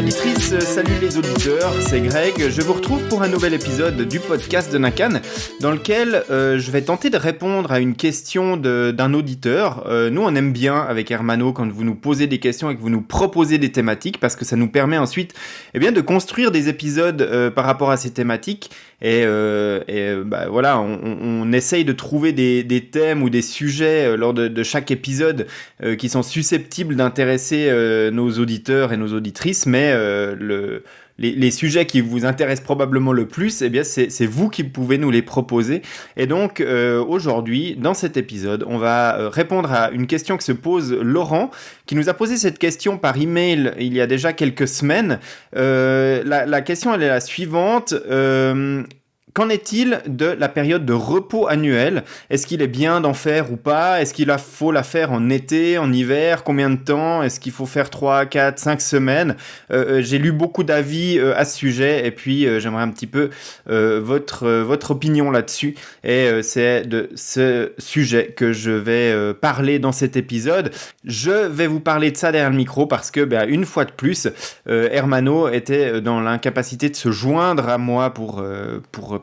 auditrices, salut les auditeurs, c'est Greg. Je vous retrouve pour un nouvel épisode du podcast de Nakan, dans lequel je vais tenter de répondre à une question d'un auditeur. Nous, on aime bien avec Hermano quand vous nous posez des questions et que vous nous proposez des thématiques, parce que ça nous permet ensuite de construire des épisodes par rapport à ces thématiques. Et voilà, on essaye de trouver des thèmes ou des sujets lors de chaque épisode qui sont susceptibles d'intéresser nos auditeurs et nos auditrices, mais les sujets qui vous intéressent probablement le plus, c'est vous qui pouvez nous les proposer. Et donc aujourd'hui, dans cet épisode, on va répondre à une question que se pose Laurent, qui nous a posé cette question par email il y a déjà quelques semaines. La question, elle est la suivante. Qu'en est-il de la période de repos annuel ? Est-ce qu'il est bien d'en faire ou pas ? Est-ce qu'il faut la faire en été, en hiver ? Combien de temps ? Est-ce qu'il faut faire 3, 4, 5 semaines ? J'ai lu beaucoup d'avis à ce sujet et puis j'aimerais un petit peu votre opinion là-dessus. Et c'est de ce sujet que je vais parler dans cet épisode. Je vais vous parler de ça derrière le micro parce que, une fois de plus, Hermano était dans l'incapacité de se joindre à moi pour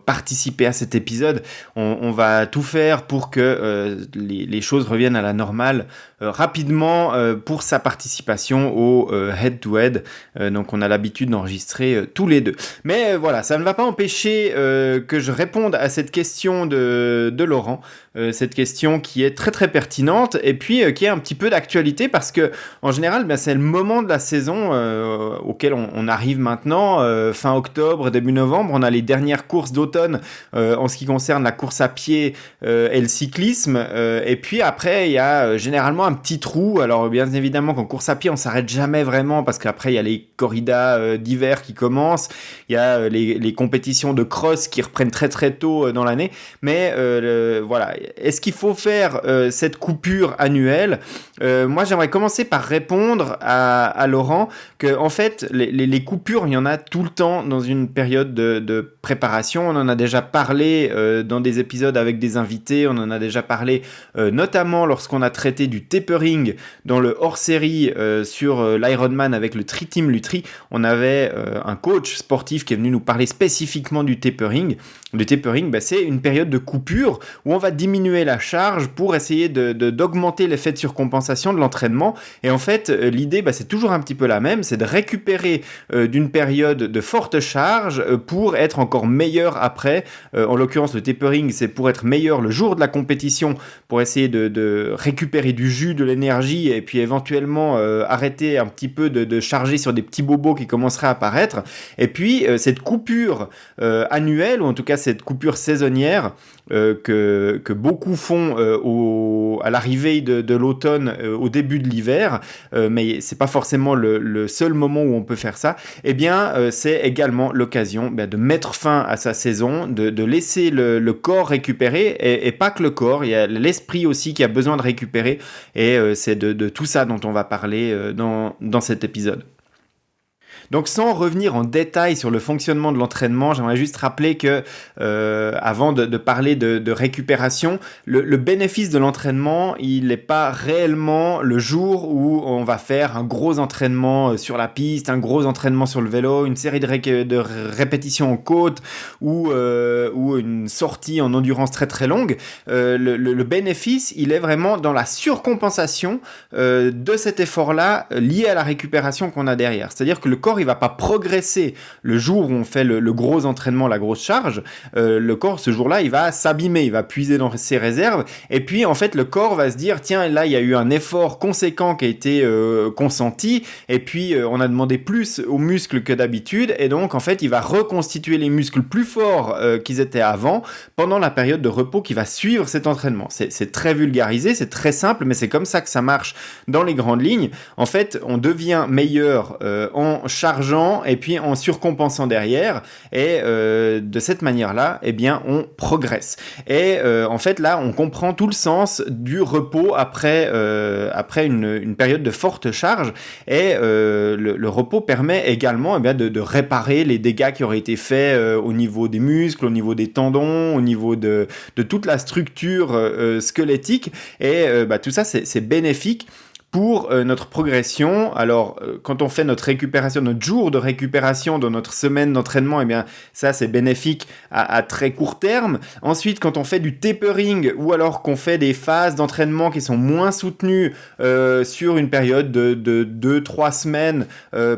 participer à cet épisode. On va tout faire pour que les choses reviennent à la normale rapidement pour sa participation au head-to-head. Donc on a l'habitude d'enregistrer tous les deux. Mais voilà, ça ne va pas empêcher que je réponde à cette question de Laurent. Cette question qui est très très pertinente et puis qui est un petit peu d'actualité parce que en général c'est le moment de la saison auquel on arrive maintenant, fin octobre, début novembre. On a les dernières courses d'automne en ce qui concerne la course à pied et le cyclisme, et puis après il y a généralement un petit trou. Alors bien évidemment qu'en course à pied on s'arrête jamais vraiment parce qu'après il y a les corridas d'hiver qui commencent, il y a les compétitions de cross qui reprennent très très tôt dans l'année, mais voilà, est-ce qu'il faut faire cette coupure annuelle ? Moi j'aimerais commencer par répondre à Laurent que en fait les coupures il y en a tout le temps dans une période de préparation. On en a déjà parlé dans des épisodes avec des invités, on en a déjà parlé notamment lorsqu'on a traité du tapering dans le hors-série sur l'Ironman avec le Tri-Team Lutry. On avait un coach sportif qui est venu nous parler spécifiquement du tapering. Le tapering, c'est une période de coupure où on va diminuer la charge pour essayer d'augmenter l'effet de surcompensation de l'entraînement. Et en fait, l'idée, c'est toujours un petit peu la même, c'est de récupérer d'une période de forte charge pour être encore meilleur après. En l'occurrence, le tapering, c'est pour être meilleur le jour de la compétition, pour essayer de récupérer du jus, de l'énergie, et puis éventuellement arrêter un petit peu de charger sur des petits bobos qui commenceraient à apparaître. Et puis, cette coupure annuelle, ou en tout cas cette coupure saisonnière, que beaucoup font à l'arrivée de l'automne, au début de l'hiver, mais c'est pas forcément le seul moment où on peut faire ça, c'est également l'occasion de mettre fin à sa saison, de laisser le corps récupérer, et pas que le corps, il y a l'esprit aussi qui a besoin de récupérer, et c'est de tout ça dont on va parler dans cet épisode. Donc sans revenir en détail sur le fonctionnement de l'entraînement, j'aimerais juste rappeler que avant de parler de récupération, le bénéfice de l'entraînement, il n'est pas réellement le jour où on va faire un gros entraînement sur la piste, un gros entraînement sur le vélo, une série de répétitions en côte ou une sortie en endurance très très longue. Le bénéfice, il est vraiment dans la surcompensation de cet effort-là lié à la récupération qu'on a derrière. C'est-à-dire que le corps il va pas progresser le jour où on fait le gros entraînement, la grosse charge. Le corps, ce jour-là, il va s'abîmer, il va puiser dans ses réserves. Et puis, en fait, le corps va se dire, tiens, là, il y a eu un effort conséquent qui a été consenti. Et puis, on a demandé plus aux muscles que d'habitude. Et donc, en fait, il va reconstituer les muscles plus forts qu'ils étaient avant pendant la période de repos qui va suivre cet entraînement. C'est très vulgarisé, c'est très simple, mais c'est comme ça que ça marche dans les grandes lignes. En fait, on devient meilleur en chargeant et puis en surcompensant derrière, et de cette manière-là, on progresse. Et en fait, là, on comprend tout le sens du repos après une période de forte charge, et le repos permet également de réparer les dégâts qui auraient été faits au niveau des muscles, au niveau des tendons, au niveau de toute la structure squelettique, et tout ça, c'est bénéfique pour notre progression. Alors, quand on fait notre récupération, notre jour de récupération dans notre semaine d'entraînement, eh bien, ça, c'est bénéfique à très court terme. Ensuite, quand on fait du tapering ou alors qu'on fait des phases d'entraînement qui sont moins soutenues sur une période de 2-3 semaines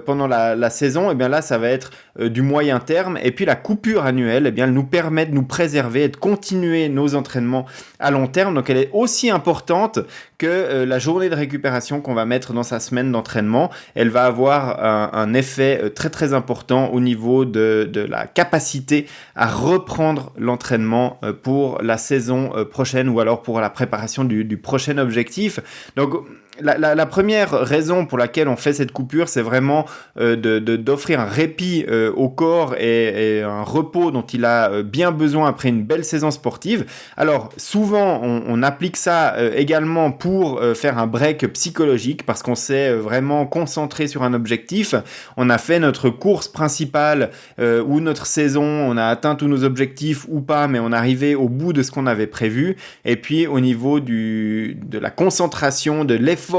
pendant la saison, eh bien là, ça va être du moyen terme. Et puis, la coupure annuelle, eh bien, elle nous permet de nous préserver et de continuer nos entraînements à long terme. Donc, elle est aussi importante que la journée de récupération qu'on va mettre dans sa semaine d'entraînement. Elle va avoir un effet très très important au niveau de la capacité à reprendre l'entraînement pour la saison prochaine ou alors pour la préparation du prochain objectif. Donc la première raison pour laquelle on fait cette coupure, c'est vraiment d'offrir un répit au corps et un repos dont il a bien besoin après une belle saison sportive. Alors, souvent, on applique ça également pour faire un break psychologique parce qu'on s'est vraiment concentré sur un objectif. On a fait notre course principale ou notre saison, on a atteint tous nos objectifs ou pas, mais on est arrivé au bout de ce qu'on avait prévu. Et puis, au niveau de la concentration, de l'effort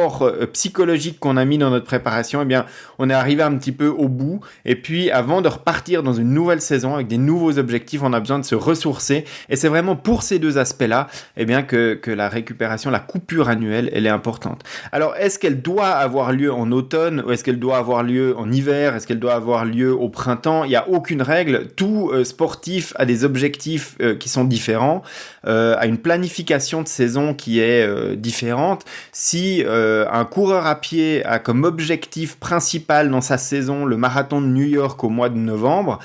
psychologique qu'on a mis dans notre préparation, eh bien, on est arrivé un petit peu au bout. Et puis, avant de repartir dans une nouvelle saison avec des nouveaux objectifs, on a besoin de se ressourcer. Et c'est vraiment pour ces deux aspects-là, eh bien, que la récupération, la coupure annuelle, elle est importante. Alors, est-ce qu'elle doit avoir lieu en automne ou est-ce qu'elle doit avoir lieu en hiver? Est-ce qu'elle doit avoir lieu au printemps? Il n'y a aucune règle. Tout sportif a des objectifs qui sont différents, a une planification de saison qui est différente. Si un coureur à pied a comme objectif principal dans sa saison le marathon de New York au mois de novembre,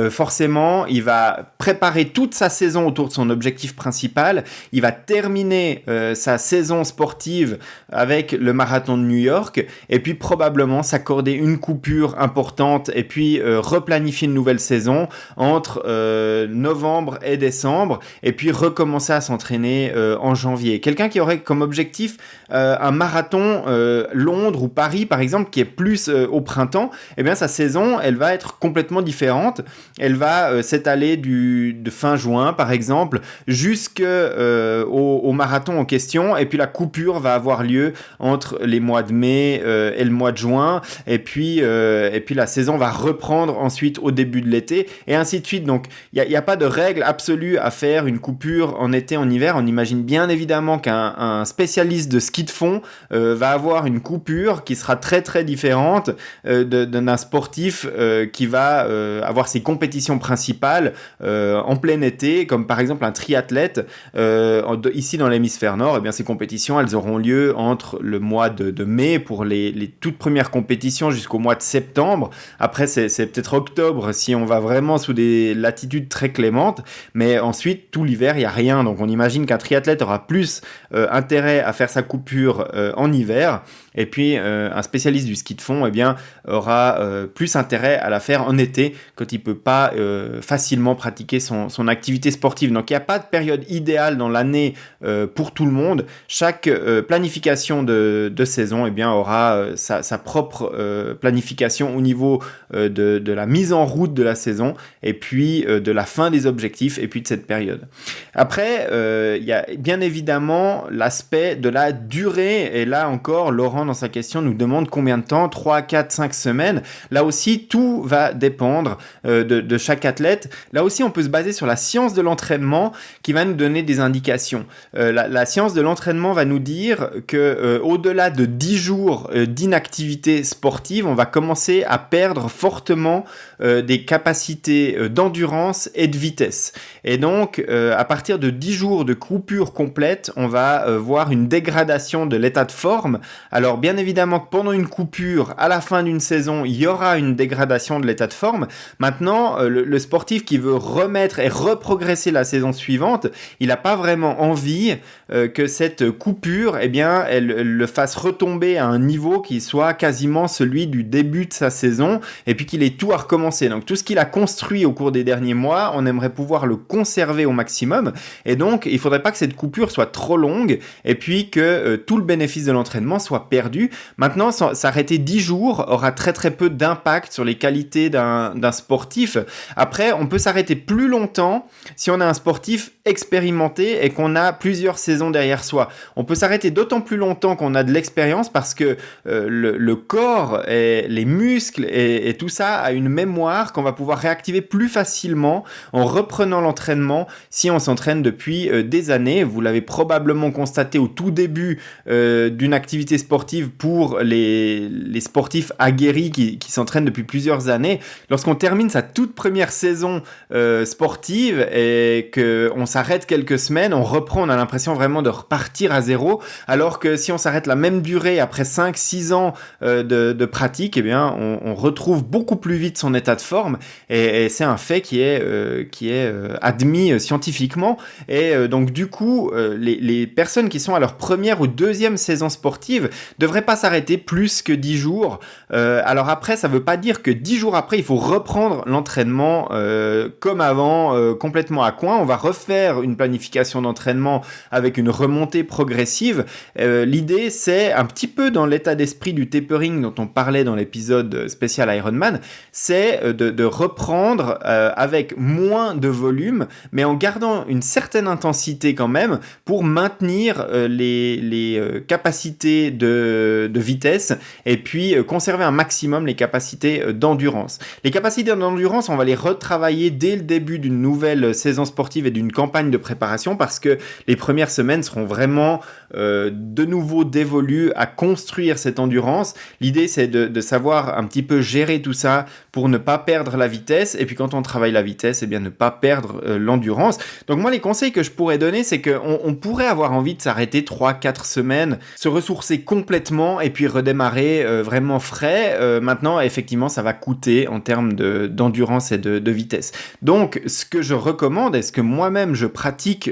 forcément, il va préparer toute sa saison autour de son objectif principal. Il va terminer sa saison sportive avec le marathon de New York et puis probablement s'accorder une coupure importante et puis replanifier une nouvelle saison entre novembre et décembre et puis recommencer à s'entraîner en janvier. Quelqu'un qui aurait comme objectif un marathon Londres ou Paris par exemple qui est plus au printemps, eh bien sa saison elle va être complètement différente. Elle va s'étaler de fin juin par exemple jusqu'au marathon en question et puis la coupure va avoir lieu entre les mois de mai et le mois de juin et puis la saison va reprendre ensuite au début de l'été et ainsi de suite. Donc il n'y a pas de règle absolue à faire une coupure en été, en hiver. On imagine bien évidemment qu'un spécialiste de ski de fond va avoir une coupure qui sera très très différente d'un sportif qui va avoir ses compétitions principales en plein été, comme par exemple un triathlète ici dans l'hémisphère nord. Eh bien ces compétitions elles auront lieu entre le mois de mai pour les toutes premières compétitions jusqu'au mois de septembre. Après c'est peut-être octobre si on va vraiment sous des latitudes très clémentes, mais ensuite tout l'hiver il n'y a rien. Donc on imagine qu'un triathlète aura plus intérêt à faire sa coupure en hiver et puis un spécialiste du ski de fond eh bien, aura plus intérêt à la faire en été quand il ne peut pas facilement pratiquer son activité sportive. Donc il n'y a pas de période idéale dans l'année pour tout le monde. Chaque planification de saison eh bien, aura sa propre planification au niveau de la mise en route de la saison et puis de la fin des objectifs et puis de cette période. Après, il y a bien évidemment l'aspect de la durée et là encore, Laurent dans sa question nous demande combien de temps, 3, 4, 5 semaines. Là aussi, tout va dépendre de chaque athlète. Là aussi, on peut se baser sur la science de l'entraînement qui va nous donner des indications. La science de l'entraînement va nous dire que au-delà de 10 jours d'inactivité sportive, on va commencer à perdre fortement des capacités d'endurance et de vitesse. Et donc, à partir de 10 jours de coupure complète, on va voir une dégradation de l'état de forme. Alors, bien évidemment que pendant une coupure, à la fin d'une saison, il y aura une dégradation de l'état de forme. Maintenant, le sportif qui veut remettre et reprogresser la saison suivante, il n'a pas vraiment envie que cette coupure, eh bien, elle le fasse retomber à un niveau qui soit quasiment celui du début de sa saison et puis qu'il ait tout à recommencer. Donc, tout ce qu'il a construit au cours des derniers mois, on aimerait pouvoir le conserver au maximum et donc, il ne faudrait pas que cette coupure soit trop longue et puis que tout le bénéfice de de l'entraînement soit perdu. Maintenant, s'arrêter 10 jours aura très très peu d'impact sur les qualités d'un sportif. Après, on peut s'arrêter plus longtemps si on a un sportif expérimenté et qu'on a plusieurs saisons derrière soi. On peut s'arrêter d'autant plus longtemps qu'on a de l'expérience parce que le corps et les muscles et tout ça a une mémoire qu'on va pouvoir réactiver plus facilement en reprenant l'entraînement si on s'entraîne depuis des années. Vous l'avez probablement constaté au tout début d'une activité sportive pour les sportifs aguerris qui s'entraînent depuis plusieurs années. Lorsqu'on termine sa toute première saison sportive et qu'on s'arrête quelques semaines, on reprend, on a l'impression vraiment de repartir à zéro, alors que si on s'arrête la même durée après 5-6 ans de pratique, eh bien, on retrouve beaucoup plus vite son état de forme et c'est un fait qui est admis scientifiquement et donc du coup les personnes qui sont à leur première ou deuxième saison sportive devraient pas s'arrêter plus que 10 jours. Alors après, ça veut pas dire que 10 jours après, il faut reprendre l'entraînement comme avant, complètement à coin. On va refaire une planification d'entraînement avec une remontée progressive. L'idée, c'est un petit peu dans l'état d'esprit du tapering dont on parlait dans l'épisode spécial Ironman, c'est de reprendre avec moins de volume, mais en gardant une certaine intensité quand même pour maintenir les capacités de vitesse et puis conserver un maximum les capacités d'endurance. Les capacités d'endurance, on va les retravailler dès le début d'une nouvelle saison sportive et d'une campagne de préparation parce que les premières semaines seront vraiment de nouveau dévolues à construire cette endurance. L'idée, c'est de savoir un petit peu gérer tout ça pour ne pas perdre la vitesse et puis quand on travaille la vitesse, eh bien ne pas perdre l'endurance. Donc moi, les conseils que je pourrais donner, c'est qu'on pourrait avoir envie de s'arrêter 3-4 semaines, se ressourcer complètement et puis redémarrer vraiment frais. Maintenant, effectivement, ça va coûter en termes d'endurance et de vitesse. Donc, ce que je recommande et ce que moi-même je pratique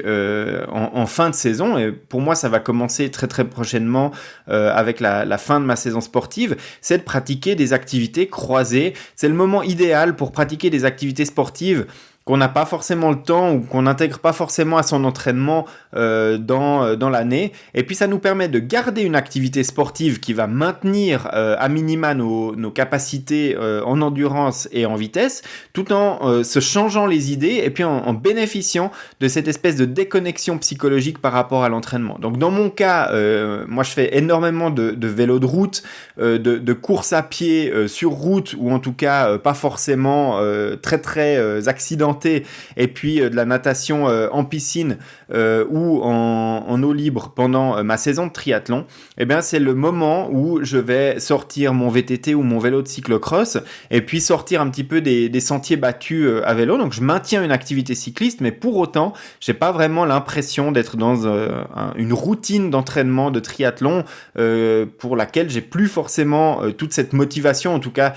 en fin de saison, et pour moi, ça va commencer très très prochainement avec la fin de ma saison sportive, c'est de pratiquer des activités croisées. C'est le moment idéal pour pratiquer des activités sportives qu'on n'a pas forcément le temps ou qu'on n'intègre pas forcément à son entraînement dans l'année. Et puis ça nous permet de garder une activité sportive qui va maintenir à minima nos capacités en endurance et en vitesse, tout en se changeant les idées et puis en bénéficiant de cette espèce de déconnexion psychologique par rapport à l'entraînement. Donc dans mon cas, moi je fais énormément de vélo de route, de course à pied sur route ou en tout cas pas forcément très très accidenté, et puis de la natation en piscine ou en eau libre pendant ma saison de triathlon, eh bien c'est le moment où je vais sortir mon VTT ou mon vélo de cyclocross et puis sortir un petit peu des sentiers battus à vélo. Donc je maintiens une activité cycliste, mais pour autant, j'ai pas vraiment l'impression d'être dans une routine d'entraînement de triathlon pour laquelle j'ai plus forcément toute cette motivation, en tout cas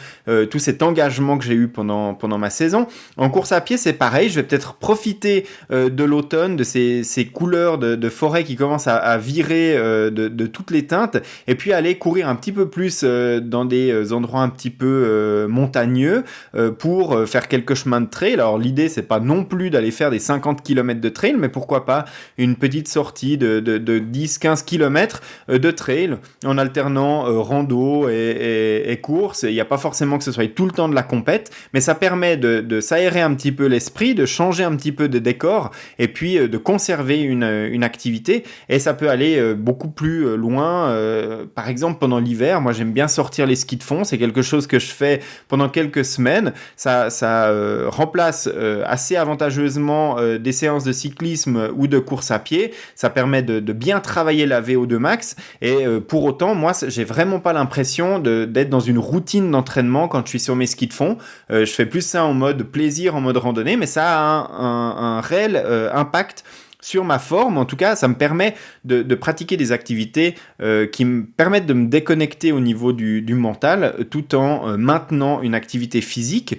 tout cet engagement que j'ai eu pendant ma saison. En course à pied, c'est pareil, je vais peut-être profiter de l'automne, de ces couleurs de forêt qui commencent à virer de toutes les teintes, et puis aller courir un petit peu plus dans des endroits un petit peu montagneux pour faire quelques chemins de trail. Alors l'idée, c'est pas non plus d'aller faire des 50 km de trail, mais pourquoi pas une petite sortie de 10-15 km de trail en alternant rando et course. Il n'y a pas forcément que ce soit tout le temps de la compète, mais ça permet de s'aérer un petit peu l'esprit, de changer un petit peu de décor et puis de conserver une activité, et ça peut aller beaucoup plus loin. Par exemple, pendant l'hiver, moi j'aime bien sortir les skis de fond, c'est quelque chose que je fais pendant quelques semaines. Ça remplace assez avantageusement des séances de cyclisme ou de course à pied. Ça permet de bien travailler la VO2 max, et pour autant, moi j'ai vraiment pas l'impression d'être dans une routine d'entraînement quand je suis sur mes skis de fond. Je fais plus ça en mode plaisir, en mode randonnée, mais ça a un réel impact sur ma forme. En tout cas, ça me permet de pratiquer des activités qui me permettent de me déconnecter au niveau du mental, tout en maintenant une activité physique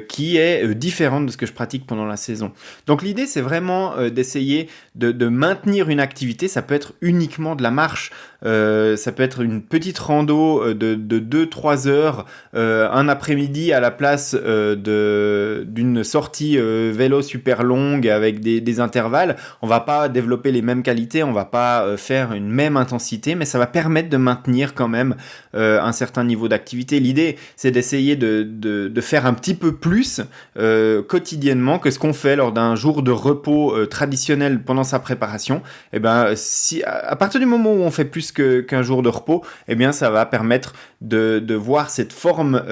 qui est différente de ce que je pratique pendant la saison. Donc l'idée, c'est vraiment d'essayer de maintenir une activité. Ça peut être uniquement de la marche, ça peut être une petite rando de 2-3 heures un après-midi à la place d'une sortie vélo super longue avec des intervalles. On va pas développer les mêmes qualités, on va pas faire une même intensité, mais ça va permettre de maintenir quand même un certain niveau d'activité. L'idée, c'est d'essayer de faire un petit peu plus quotidiennement que ce qu'on fait lors d'un jour de repos traditionnel pendant sa préparation. Et ben, si à partir du moment où on fait plus qu'un jour de repos, eh bien, ça va permettre de voir cette forme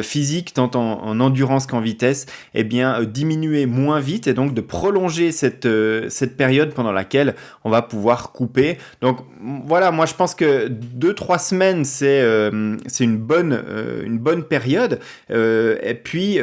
physique, tant en endurance qu'en vitesse, eh bien, diminuer moins vite et donc de prolonger cette période pendant laquelle on va pouvoir couper. Donc voilà, moi je pense que 2-3 semaines c'est une bonne période, et puis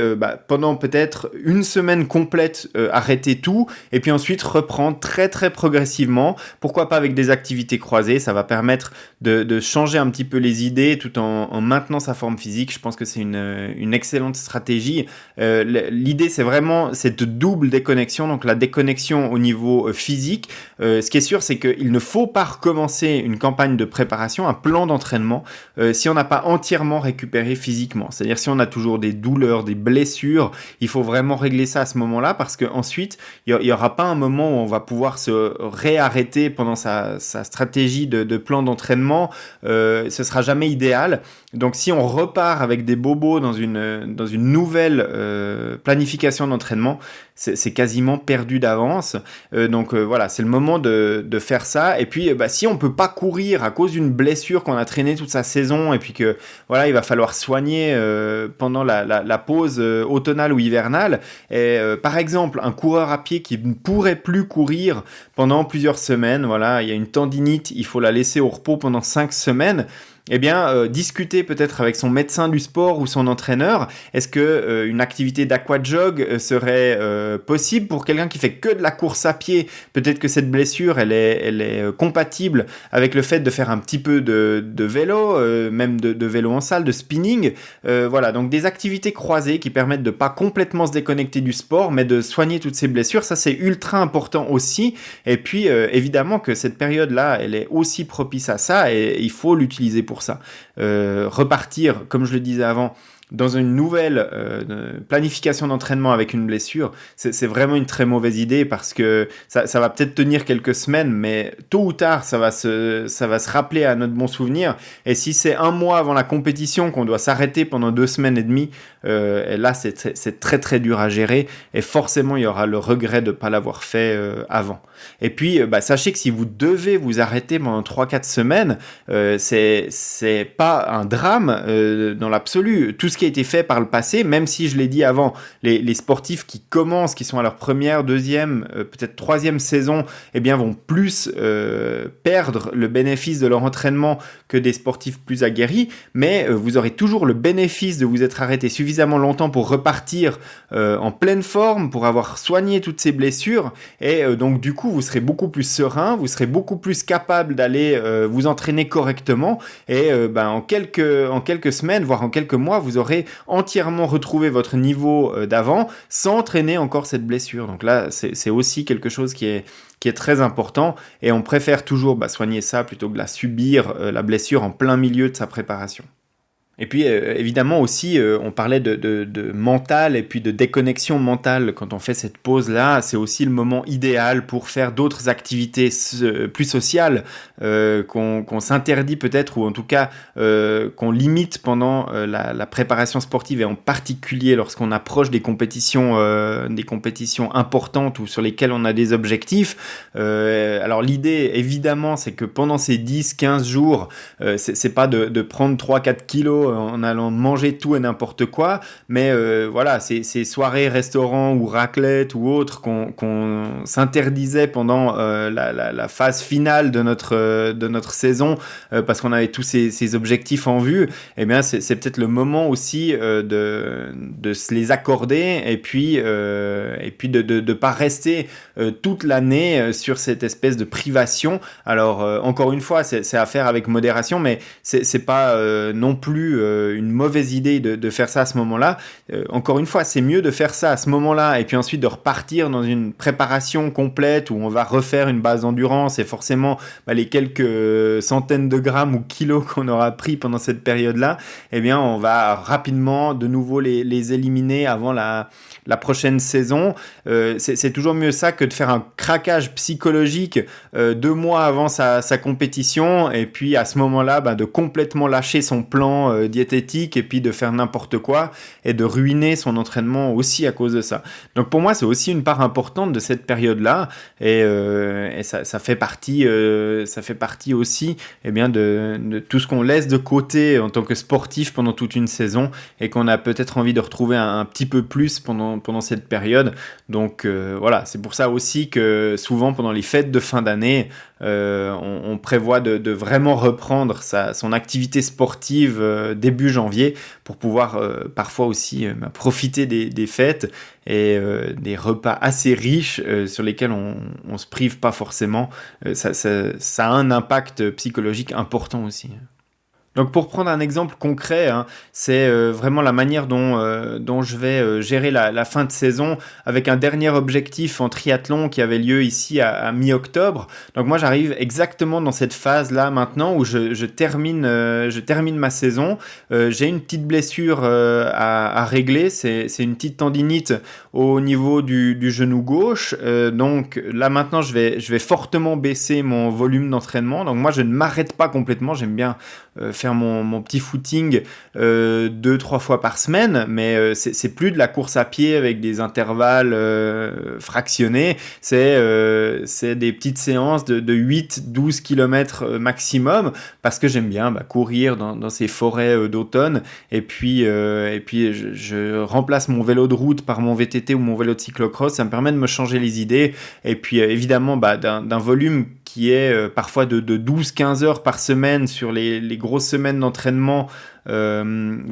pendant peut-être une semaine complète arrêter tout et puis ensuite reprendre très très progressivement, pourquoi pas avec des activités croisées. Ça va permettre de changer un petit peu les idées tout en maintenant sa forme physique. Je pense que c'est une excellente stratégie. L'idée c'est vraiment cette double déconnexion, donc la déconnexion au niveau physique. Ce qui est sûr, c'est qu'il ne faut pas recommencer une campagne de préparation, un plan d'entraînement, si on n'a pas entièrement récupéré physiquement. C'est-à-dire si on a toujours des douleurs, des blessures, il faut vraiment régler ça à ce moment-là, parce qu'ensuite, il n'y aura pas un moment où on va pouvoir se réarrêter pendant sa stratégie de plan d'entraînement. Ce sera jamais idéal. Donc si on repart avec des bobos dans une nouvelle planification d'entraînement, c'est quasiment perdu d'avance. Donc voilà, c'est le moment de faire ça. Et puis si on peut pas courir à cause d'une blessure qu'on a traînée toute sa saison, et puis que voilà, il va falloir soigner pendant la pause automnale ou hivernale. Et par exemple, un coureur à pied qui ne pourrait plus courir pendant plusieurs semaines, voilà, il y a une tendinite, il faut la laisser au repos pendant 5 semaines. Eh bien, discuter peut-être avec son médecin du sport ou son entraîneur. Est-ce que une activité d'aquajog serait possible pour quelqu'un qui fait que de la course à pied? Peut-être que cette blessure, elle est compatible avec le fait de faire un petit peu de vélo, même de vélo en salle, de spinning. Voilà, donc des activités croisées qui permettent de pas complètement se déconnecter du sport, mais de soigner toutes ces blessures. Ça, c'est ultra important aussi. Et puis, évidemment que cette période-là, elle est aussi propice à ça et il faut l'utiliser pour ça. Repartir, comme je le disais avant, dans une nouvelle planification d'entraînement avec une blessure, c'est vraiment une très mauvaise idée, parce que ça va peut-être tenir quelques semaines, mais tôt ou tard, ça va se rappeler à notre bon souvenir. Et si c'est un mois avant la compétition qu'on doit s'arrêter pendant 2 semaines et demie, et là, c'est très très dur à gérer, et forcément, il y aura le regret de ne pas l'avoir fait avant. Et puis, sachez que si vous devez vous arrêter pendant 3-4 semaines, c'est pas un drame dans l'absolu. Tout ce qui a été fait par le passé, même si je l'ai dit avant, les sportifs qui commencent, qui sont à leur première, deuxième, peut-être troisième saison, eh bien vont plus perdre le bénéfice de leur entraînement que des sportifs plus aguerris, mais vous aurez toujours le bénéfice de vous être arrêté suffisamment longtemps pour repartir en pleine forme, pour avoir soigné toutes ces blessures, et donc du coup vous serez beaucoup plus serein, vous serez beaucoup plus capable d'aller vous entraîner correctement, et en quelques semaines, voire en quelques mois, vous aurez entièrement retrouvé votre niveau d'avant sans traîner encore cette blessure. Donc là, c'est aussi quelque chose qui est très important, et on préfère toujours soigner ça plutôt que de la subir, la blessure en plein milieu de sa préparation. Et puis évidemment aussi, on parlait de mental et puis de déconnexion mentale. Quand on fait cette pause-là, c'est aussi le moment idéal pour faire d'autres activités plus sociales qu'on s'interdit peut-être, ou en tout cas qu'on limite pendant la préparation sportive, et en particulier lorsqu'on approche des compétitions importantes ou sur lesquelles on a des objectifs. Alors l'idée, évidemment, c'est que pendant ces 10-15 jours, c'est pas de prendre 3-4 kilos en allant manger tout et n'importe quoi, mais voilà, ces soirées restaurants ou raclette ou autres qu'on s'interdisait pendant la phase finale de notre saison, parce qu'on avait tous ces objectifs en vue, eh bien c'est peut-être le moment aussi de se les accorder, et puis de pas rester toute l'année sur cette espèce de privation. Alors encore une fois, c'est à faire avec modération, mais c'est pas non plus une mauvaise idée de faire ça à ce moment-là. Encore une fois, c'est mieux de faire ça à ce moment-là et puis ensuite de repartir dans une préparation complète où on va refaire une base d'endurance et forcément les quelques centaines de grammes ou kilos qu'on aura pris pendant cette période-là, eh bien on va rapidement de nouveau les éliminer avant la prochaine saison. C'est toujours mieux ça que de faire un craquage psychologique 2 mois avant sa compétition et puis à ce moment-là de complètement lâcher son plan diététique et puis de faire n'importe quoi et de ruiner son entraînement aussi à cause de ça. Donc pour moi c'est aussi une part importante de cette période-là et ça fait partie aussi de tout ce qu'on laisse de côté en tant que sportif pendant toute une saison et qu'on a peut-être envie de retrouver un petit peu plus pendant cette période. Donc voilà, c'est pour ça aussi que souvent pendant les fêtes de fin d'année, on prévoit de vraiment reprendre son activité sportive début janvier pour pouvoir parfois aussi profiter des fêtes et des repas assez riches sur lesquels on se prive pas forcément. Ça a un impact psychologique important aussi. Donc pour prendre un exemple concret, c'est vraiment la manière dont je vais gérer la fin de saison avec un dernier objectif en triathlon qui avait lieu ici à mi-octobre. Donc moi j'arrive exactement dans cette phase-là maintenant où je termine ma saison. J'ai une petite blessure à régler, c'est une petite tendinite au niveau du genou gauche. Donc là maintenant je vais fortement baisser mon volume d'entraînement. Donc moi je ne m'arrête pas complètement, j'aime bien faire mon petit footing 2-3 fois par semaine, mais c'est plus de la course à pied avec des intervalles fractionnés, c'est des petites séances de 8-12 km maximum, parce que j'aime bien courir dans ces forêts d'automne, et puis je remplace mon vélo de route par mon VTT ou mon vélo de cyclocross, ça me permet de me changer les idées, et puis évidemment d'un volume qui est parfois de 12-15 heures par semaine sur les grosses semaines d'entraînement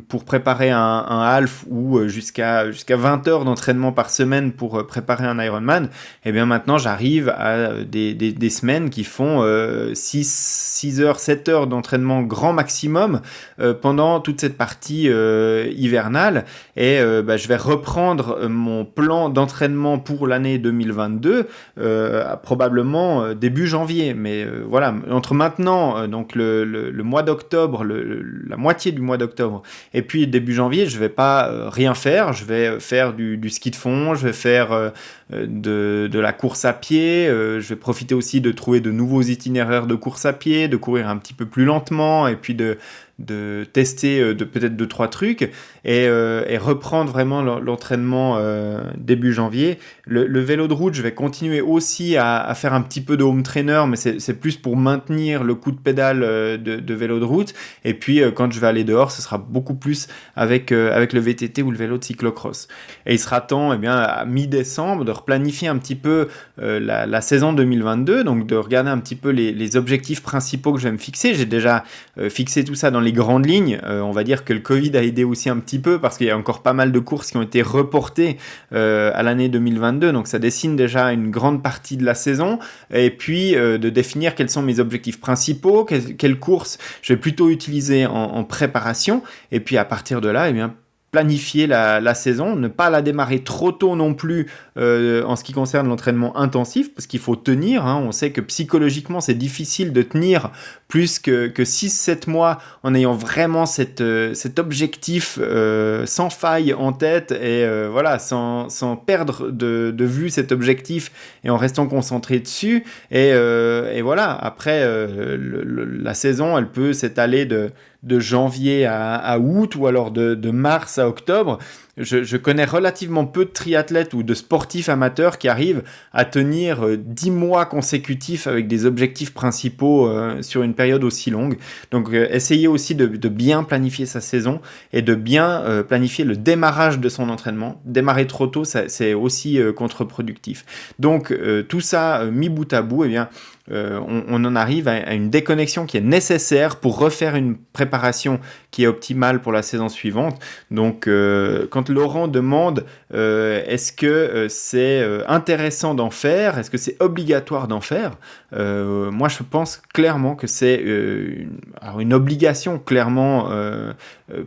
pour préparer un half ou jusqu'à 20 heures d'entraînement par semaine pour préparer un Ironman, et bien maintenant j'arrive à des semaines qui font 6 heures, 7 heures d'entraînement grand maximum pendant toute cette partie hivernale, et je vais reprendre mon plan d'entraînement pour l'année 2022 probablement début janvier, mais voilà, entre maintenant donc le mois d'octobre, la moitié du mois d'octobre et puis début janvier, je vais pas rien faire, je vais faire du ski de fond, je vais faire de la course à pied, je vais profiter aussi de trouver de nouveaux itinéraires de course à pied, de courir un petit peu plus lentement et puis de tester peut-être 2-3 trucs et reprendre vraiment l'entraînement début janvier. Le vélo de route, je vais continuer aussi à faire un petit peu de home trainer, mais c'est plus pour maintenir le coup de pédale de vélo de route, et puis quand je vais aller dehors, ce sera beaucoup plus avec le VTT ou le vélo de cyclocross. Et il sera temps à mi-décembre de replanifier un petit peu la saison 2022, donc de regarder un petit peu les objectifs principaux que je vais me fixer. J'ai déjà fixé tout ça dans les grandes lignes. On va dire que le Covid a aidé aussi un petit peu parce qu'il y a encore pas mal de courses qui ont été reportées à l'année 2022, donc ça dessine déjà une grande partie de la saison, et puis de définir quels sont mes objectifs principaux, quelles courses je vais plutôt utiliser en préparation, et puis à partir de là, planifier la saison, ne pas la démarrer trop tôt non plus en ce qui concerne l'entraînement intensif, parce qu'il faut tenir, on sait que psychologiquement c'est difficile de tenir plus que 6-7 mois en ayant vraiment cet objectif sans faille en tête, et voilà, sans perdre de vue cet objectif et en restant concentré dessus, et voilà, après la saison elle peut s'étaler de janvier à août, ou alors de mars à octobre. Je connais relativement peu de triathlètes ou de sportifs amateurs qui arrivent à tenir 10 mois consécutifs avec des objectifs principaux sur une période aussi longue. Donc essayez aussi de bien planifier sa saison et de bien planifier le démarrage de son entraînement. Démarrer trop tôt, c'est aussi contre-productif. Donc tout ça mis bout à bout, on en arrive à une déconnexion qui est nécessaire pour refaire une préparation qui est optimale pour la saison suivante. Donc quand quand Laurent demande est-ce que c'est intéressant d'en faire, est-ce que c'est obligatoire d'en faire, moi je pense clairement que c'est une obligation clairement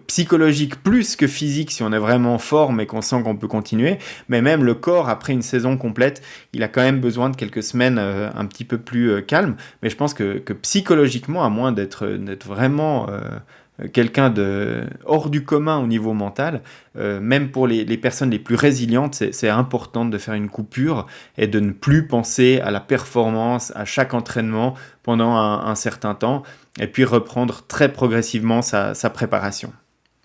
psychologique plus que physique si on est vraiment en forme et qu'on sent qu'on peut continuer, mais même le corps après une saison complète, il a quand même besoin de quelques semaines un petit peu plus calmes, mais je pense que psychologiquement, à moins d'être vraiment quelqu'un de hors du commun au niveau mental, même pour les personnes les plus résilientes, c'est important de faire une coupure et de ne plus penser à la performance, à chaque entraînement pendant un certain temps, et puis reprendre très progressivement sa préparation.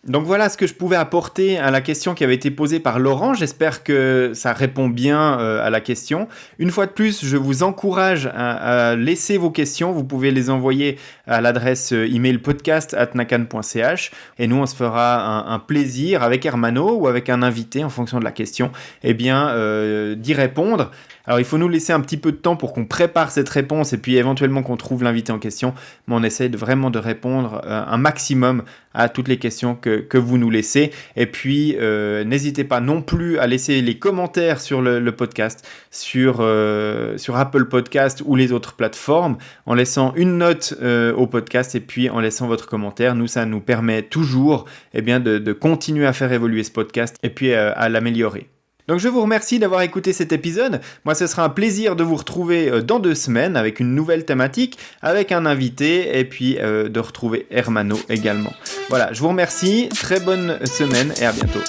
Donc voilà ce que je pouvais apporter à la question qui avait été posée par Laurent. J'espère que ça répond bien à la question. Une fois de plus, je vous encourage à laisser vos questions. Vous pouvez les envoyer à l'adresse email podcast@nakan.ch et nous on se fera un plaisir avec Hermano ou avec un invité en fonction de la question, d'y répondre. Alors il faut nous laisser un petit peu de temps pour qu'on prépare cette réponse et puis éventuellement qu'on trouve l'invité en question, mais on essaye vraiment de répondre un maximum à toutes les questions que vous nous laissez. Et puis n'hésitez pas non plus à laisser les commentaires sur le podcast, sur Apple Podcast ou les autres plateformes, en laissant une note au podcast et puis en laissant votre commentaire. Nous, ça nous permet toujours de continuer à faire évoluer ce podcast et puis à l'améliorer. Donc je vous remercie d'avoir écouté cet épisode. Moi, ce sera un plaisir de vous retrouver dans 2 semaines avec une nouvelle thématique, avec un invité et puis de retrouver Hermano également. Voilà, je vous remercie, très bonne semaine et à bientôt.